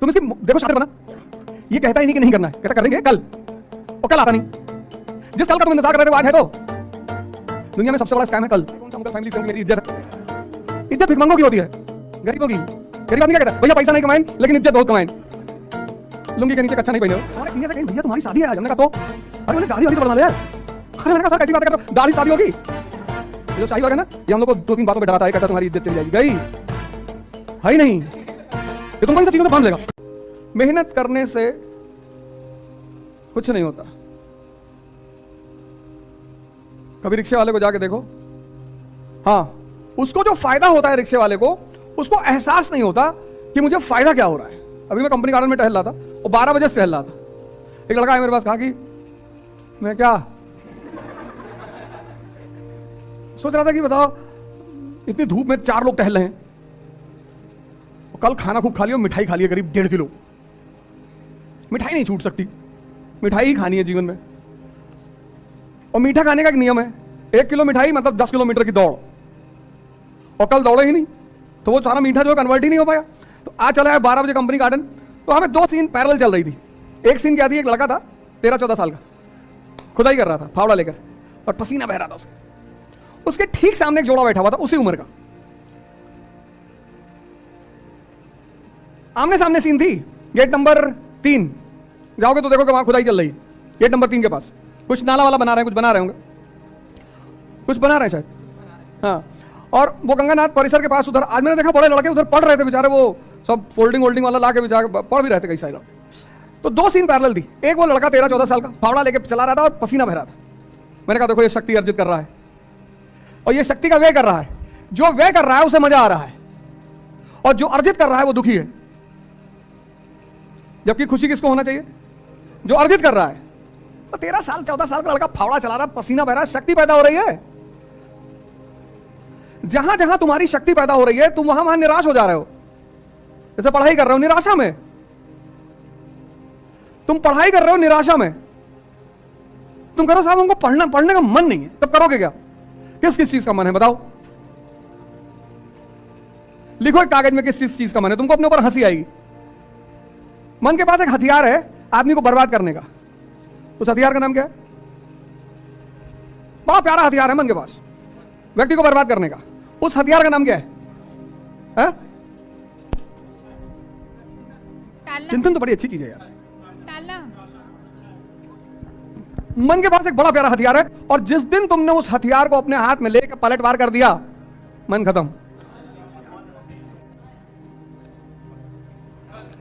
तुम इसकी देखो शातिर बना, ये कहता ही नहीं कि नहीं करना है, कहता करेंगे कल, और कल आता नहीं। जिस कल का तुम इंतजार कर रहे थे वो आज है। तो दुनिया में सबसे बड़ा स्कैम है कल। फैमिली से मेरी इज्जत है। इज्जत भिखमंगों की होती है, गरीबों की। गरीब आदमी क्या कहता है, भैया पैसा नहीं कमाएं लेकिन इज्जत बहुत कमाएं, लुंगी के नीचे कच्चा नहीं पहने हो। हमारे सीनियर कहें भैया तुम्हारी शादी है आज। हमने कहा तो अरे मैंने दाढ़ी वाली तो बना लिया। अरे मैंने कहा सर कैसी बात कर रहे हो, दाढ़ी शादी होगी। जो शाही वगैरह ना ये हम लोग को 2-3 बातों पे डराता है, कहता तुम्हारी इज्जत चली जाएगी। गई है ही नहीं, ये तुमको इन सब चीजों से बांध लेगा। मेहनत करने से कुछ नहीं होता। कभी रिक्शे वाले को जाके देखो, हाँ उसको जो फायदा होता है रिक्शे वाले को, उसको एहसास नहीं होता कि मुझे फायदा क्या हो रहा है। अभी मैं कंपनी गार्डन में टहल रहा था और 12 बजे से टहल रहा था। एक लड़का है मेरे पास, कहा कि मैं क्या सोच रहा था कि बताओ इतनी धूप में 4 लोग टहल रहे हैं, कल खाना खूब खा लिया, मिठाई खा लिया करीब 1.5 किलो। मिठाई नहीं छूट सकती, मिठाई ही खानी है जीवन में। और मीठा खाने का एक नियम है, 1 किलो मिठाई मतलब 10 किलोमीटर की दौड़। और कल दौड़े ही नहीं तो वो सारा मीठा जो कन्वर्ट ही नहीं हो पाया। तो आज चला है 12 बजे कंपनी गार्डन, तो हमें 2 सीन पैरेलल चल रही थी। एक सीन क्या थी, एक लड़का था 13-14 साल का, खुदाई कर रहा था फावड़ा लेकर और पसीना बह रहा था उसके ठीक सामने एक जोड़ा बैठा हुआ था उसी उम्र का। आमने सामने सीन थी। गेट नंबर 3 जाओगे तो देखो कि वहां खुदाई चल रही है। गेट नंबर 3 के पास कुछ नाला वाला बना रहे हैं, कुछ बना रहे होंगे, कुछ बना रहे हैं शायद, हाँ। और वो गंगानाथ परिसर के पास उधर आज मैंने देखा बड़े लड़के उधर पढ़ रहे थे बेचारे, वो सब फोल्डिंग वोल्डिंग वाला ला के बेचारे पढ़ भी रहे थे कई सारे लोग। तो 2 सीन पैरेलल थी। एक वो लड़का 13-14 साल का फावड़ा लेके चला रहा था और पसीना बह रहा था। मैंने कहा देखो ये शक्ति अर्जित कर रहा है और ये शक्ति का व्यय कर रहा है। जो व्यय कर रहा है उसे मजा आ रहा है और जो अर्जित कर रहा है वो दुखी है। जबकि खुशी किसको होना चाहिए, जो अर्जित कर रहा है। तो 13 साल 14 साल का लड़का फावड़ा चला रहा, पसीना बह रहा, शक्ति पैदा हो रही है। जहां जहां तुम्हारी शक्ति पैदा हो रही है तुम वहां वहां निराश हो जा रहे हो। जैसे पढ़ाई कर रहे हो निराशा में, तुम पढ़ाई कर रहे हो निराशा में, तुम करो साहब हमको पढ़ने का मन नहीं है, तब करोगे क्या? किस किस चीज का मन है बताओ? लिखो एक कागज में किस चीज का मन है, तुमको अपने ऊपर हंसी आएगी। मन के पास एक हथियार है आदमी को बर्बाद करने का। उस हथियार का नाम क्या है? बड़ा प्यारा हथियार है मन के पास व्यक्ति को बर्बाद करने का। उस हथियार का नाम क्या है? चिंतन तो बड़ी अच्छी चीज है यार। मन के पास एक बड़ा प्यारा हथियार है और जिस दिन तुमने उस हथियार को अपने हाथ में लेकर पलटवार कर दिया, मन खत्म।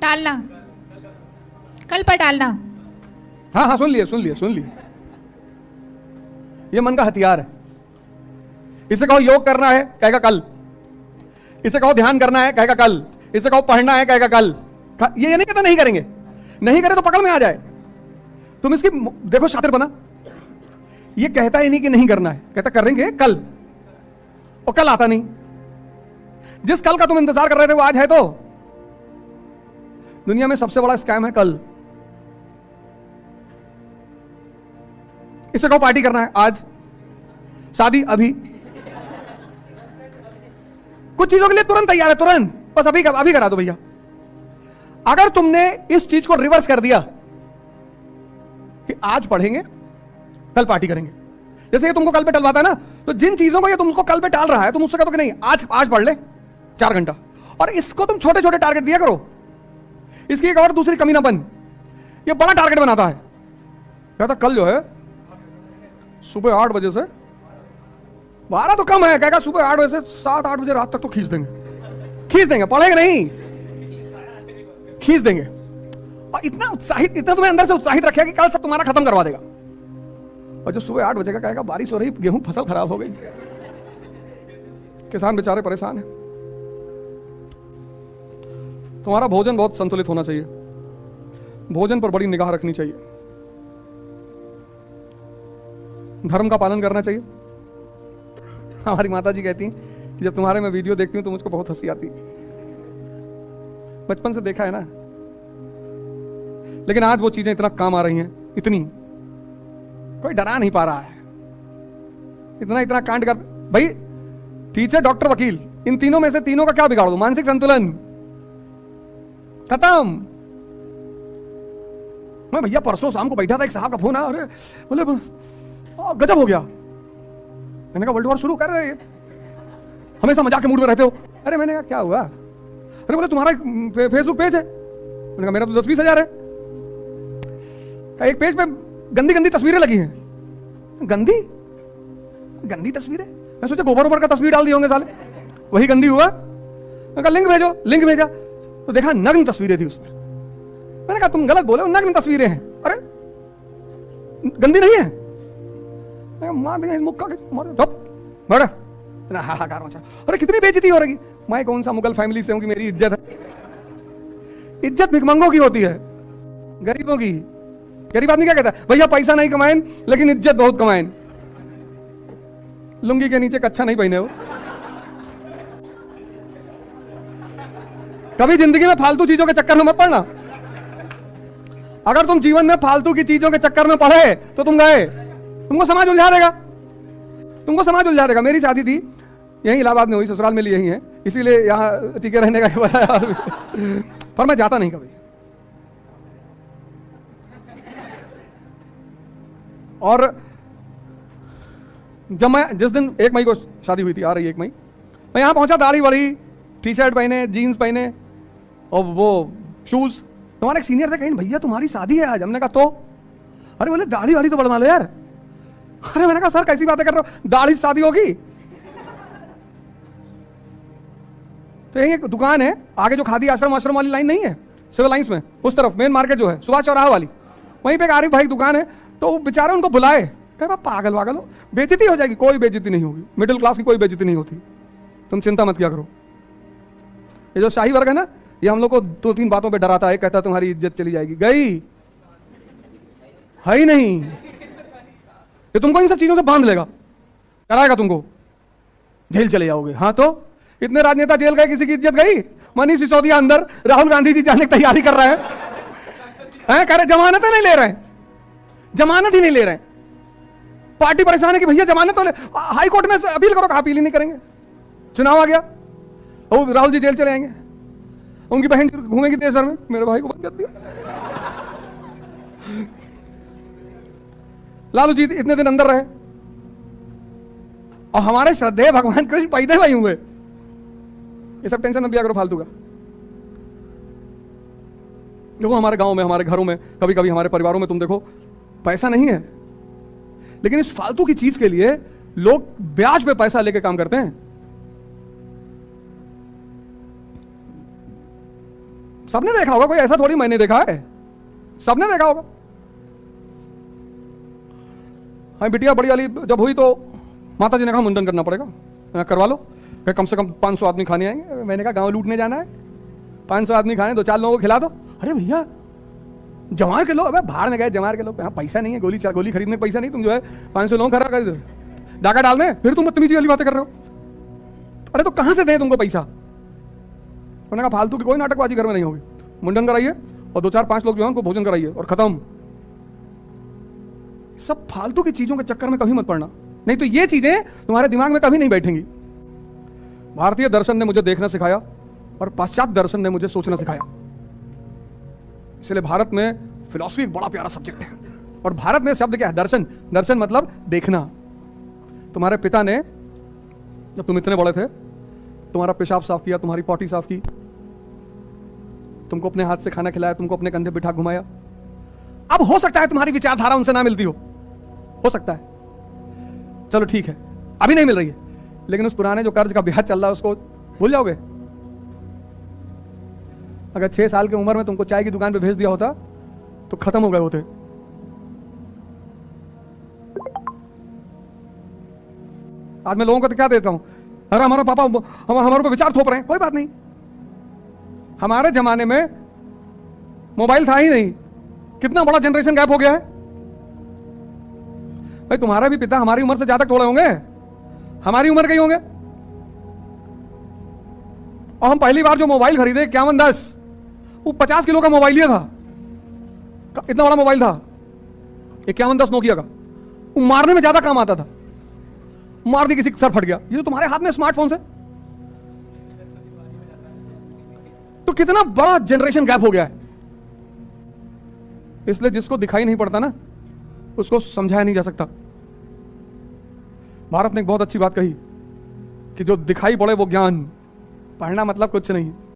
टालना, कल पर टालना। हाँ हाँ सुन लिए। ये मन का हथियार है। इसे कहो योग करना है, कहेगा कल। इसे कहो ध्यान करना है, कहेगा कल। इसे कहो पढ़ना है, कहेगा कल। ये नहीं कहता नहीं करेंगे, नहीं करे तो पकड़ में आ जाए। तुम इसकी देखो शातिर बना, ये कहता ही नहीं कि नहीं करना है, कहता करेंगे कल, और कल आता नहीं। जिस कल का तुम इंतजार कर रहे थे वो आज है। तो दुनिया में सबसे बड़ा स्कैम है कल। इसे कहो पार्टी करना है आज, शादी अभी। कुछ चीजों के लिए तुरंत तैयार है, तुरंत, बस अभी करा दो भैया। अगर तुमने इस चीज को रिवर्स कर दिया कि आज पढ़ेंगे कल पार्टी करेंगे, जैसे ये तुमको कल पे टलवाता है ना, तो जिन चीजों को ये तुमको कल पे टाल रहा है तुम उससे कहते हो कि नहीं आज पढ़ ले 4 घंटा, और इसको तुम छोटे छोटे टारगेट दिया करो। इसकी एक और दूसरी कमी ना बन, ये बड़ा टारगेट बनाता है। कहता कल जो है सुबह 8 बजे से 12 तो कम है, कहेगा सुबह 8 बजे से 7-8 बजे रात तक तो खींच देंगे, पढ़ेंगे नहीं, खींच देंगे। और इतना तुम्हें अंदर से उत्साहित रखेगा कि कल सब तुम्हारा खत्म करवा देगा। और जो सुबह 8 बजे का कहेगा बारिश हो रही, गेहूं फसल खराब हो गई, किसान बेचारे परेशान हैं। तुम्हारा भोजन बहुत संतुलित होना चाहिए, भोजन पर बड़ी निगाह रखनी चाहिए, धर्म का पालन करना चाहिए। हमारी माता जी कहती हैं कि जब तुम्हारे मैं वीडियो देखती हूं तो मुझको बहुत हंसी आती, बचपन से देखा है ना, लेकिन आज वो चीजें इतना काम आ रही हैं, इतनी कोई डरा नहीं पा रहा है। इतना कांड कर भाई, टीचर डॉक्टर वकील, इन तीनों में से तीनों का क्या बिगाड़ दो? मानसिक संतुलन। खत्म। मैं भैया परसों शाम को बैठा था, एक साहब का फोन आया, अरे बोले गजब हो गया। मैंने कहा वर्ल्ड वॉर शुरू कर रहे हैं, हमेशा मजाक के मूड में रहते हो। अरे मैंने कहा क्या हुआ? अरे बोले तुम्हारा फेसबुक पेज है। मैंने कहा मेरा तो 10-20 हजार है। एक पेज पे गंदी गंदी तस्वीरें लगी हैं। गंदी गंदी तस्वीरें? मैं सोचा गोबर ओबर का तस्वीर डाल दिए होंगे साले, वही गंदी हुआ। मैंने कहा लिंक भेजो, लिंक भेजा तो देखा नग्न तस्वीरें थी उसमें। मैंने कहा तुम गलत बोले, नग्न तस्वीरें हैं। अरे गंदी नहीं है। मार देंगे मुक्का के, मारो बड़ा हाहाकार मचा। अरे कितनी बेइज्जती हो रही। मैं कौन सा मुगल फैमिली से हूं कि मेरी इज्जत है? इज्जत भिखमंगों की होती है, गरीबों की। गरीब आदमी क्या कहता है? भैया पैसा नहीं कमाएं लेकिन इज्जत बहुत कमाएं। लुंगी के नीचे कच्छा नहीं पहने हो। कभी जिंदगी में फालतू चीजों के चक्कर में मत पड़ना। अगर तुम जीवन में फालतू की चीजों के चक्कर में पड़े तो तुम गए, तुमको समाज उलझा देगा, तुमको समाज उलझा देगा। मेरी शादी थी यहीं इलाहाबाद में हुई, ससुराल में यही है, इसीलिए यहां टिके रहने का बताया। पर मैं जाता नहीं कभी। और जब मैं जिस दिन 1 मई को शादी हुई थी, आ रही 1 मई, मैं यहां पहुंचा, दाढ़ी बड़ी, टी शर्ट पहने, जीन्स पहने और वो शूज। तुम्हारे एक सीनियर थे, कहीं भैया तुम्हारी शादी है आज। हमने कहा तो? अरे बोले दाढ़ी वाड़ी तो बढ़वा लो यार। अरे मैंने कहा सर कैसी बातें कर रहे हो, दाढ़ी से शादी होगी? तो यही एक दुकान है आगे, जो खादी आश्रम आश्रम वाली लाइन नहीं है, सिविल लाइंस में उस तरफ मेन मार्केट जो है सुभाष चौराहा वाली, वहीं पे एक आरिफ भाई दुकान है। तो वो बेचारे उनको बुलाए, कहे पागल वागल हो, बेइज्जती हो जाएगी। कोई बेइज्जती नहीं होगी, मिडिल क्लास की कोई बेइज्जती नहीं होती, तुम चिंता मत किया करो। ये जो शाही वर्ग है ना, ये हम लोग को 2-3 बातों पे डराता है, कहता है तुम्हारी इज्जत चली जाएगी। गई है ही नहीं। ये तुमको इन सब चीजों से बांध लेगा, डराएगा तुमको, जेल चले जाओगे। हाँ तो इतने राजनेता जेल गए, किसी की इज्जत गई? मनीष सिसोदिया अंदर, राहुल गांधी जी जाने की तैयारी कर रहे हैं, कह रहे जमानत नहीं ले रहे, जमानत ही नहीं ले रहे। पार्टी परेशान है कि भैया जमानत तो ले, हाई कोर्ट में अपील करो, अपील ही नहीं करेंगे। चुनाव आ गया, और राहुल जी जेल चले जाएंगे, उनकी बहन घूमेगी देश भर में, मेरे भाई को बंद कर दिया। लालू जी इतने दिन अंदर रहे, और हमारे श्रद्धेय भगवान कृष्ण पैदे भाई हुए। ये सब टेंशन मत दिया करो फालतू का। देखो हमारे गांव में, हमारे घरों में, कभी कभी हमारे परिवारों में तुम देखो पैसा नहीं है, लेकिन इस फालतू की चीज के लिए लोग ब्याज पे पैसा लेके काम करते हैं। सबने देखा होगा, कोई ऐसा थोड़ी मैंने देखा है, सबने देखा होगा। हाँ बिटिया बड़ी वाली जब हुई तो माता जी ने कहा मुंडन करना पड़ेगा, करवा लो, कम से कम 500 आदमी खाने आएंगे। मैंने कहा गांव लूटने जाना है, 500 आदमी खाने, 2-4 लोगों को खिला दो। अरे भैया जमार के लो, अबे भाड़ में गए जमार के लो, यहाँ पैसा नहीं है, गोली खरीदने का पैसा नहीं, तुम जो है 500 लोग खड़ा कर दो, डाका डालने, फिर तुम बदतमीजी वाली बातें कर रहे हो। अरे तो कहां से दें तुमको पैसा? उन्होंने कहा फालतू की कोई नाटकबाजी घर में नहीं होगी, मुंडन कराइए और 2-4-5 लोग जो है उनको भोजन कराइए और खत्म। सब फालतू की चीजों के चक्कर में कभी मत पड़ना, नहीं तो ये चीजें तुम्हारे दिमाग में कभी नहीं बैठेंगी। भारतीय दर्शन ने मुझे देखना सिखाया और पाश्चात्य दर्शन ने मुझे सोचना सिखाया। इसलिए भारत में फिलॉसफी एक बड़ा प्यारा सब्जेक्ट है। और भारत में शब्द क्या है? दर्शन। दर्शन मतलब देखना। तुम्हारे पिता ने जब तुम इतने बड़े थे, तुम्हारा पेशाब साफ किया, तुम्हारी पॉटी साफ की, तुमको अपने हाथ से खाना खिलाया, तुमको अपने कंधे बिठा घुमाया। अब हो सकता है तुम्हारी विचारधारा उनसे ना मिलती हो सकता है, चलो ठीक है, अभी नहीं मिल रही है, लेकिन उस पुराने जो कर्ज का ब्याज चल रहा है उसको भूल जाओगे? अगर 6 साल की उम्र में तुमको चाय की दुकान पे भेज दिया होता तो खत्म हो गए होते। आज मैं लोगों को तो क्या देता हूं, अरे हमारा पापा हमारे ऊपर विचार थोप रहे हैं। कोई बात नहीं, हमारे जमाने में मोबाइल था ही नहीं, कितना बड़ा जनरेशन गैप हो गया है। भाई तुम्हारा भी पिता हमारी उम्र से ज्यादा थोड़े होंगे, हमारी उम्र के ही होंगे। और हम पहली बार जो मोबाइल खरीदे 5110, वो 50 किलो का मोबाइल लिया था, इतना बड़ा मोबाइल था 5110 नोकिया का। वो मारने में ज्यादा काम आता था, मार दी किसी का सर फट गया। ये तो तुम्हारे हाथ में स्मार्टफोन है, तो कितना बड़ा जनरेशन गैप हो गया है। इसलिए जिसको दिखाई नहीं पड़ता ना, उसको समझाया नहीं जा सकता। भारत ने एक बहुत अच्छी बात कही कि जो दिखाई पड़े वो ज्ञान, पढ़ना मतलब कुछ नहीं।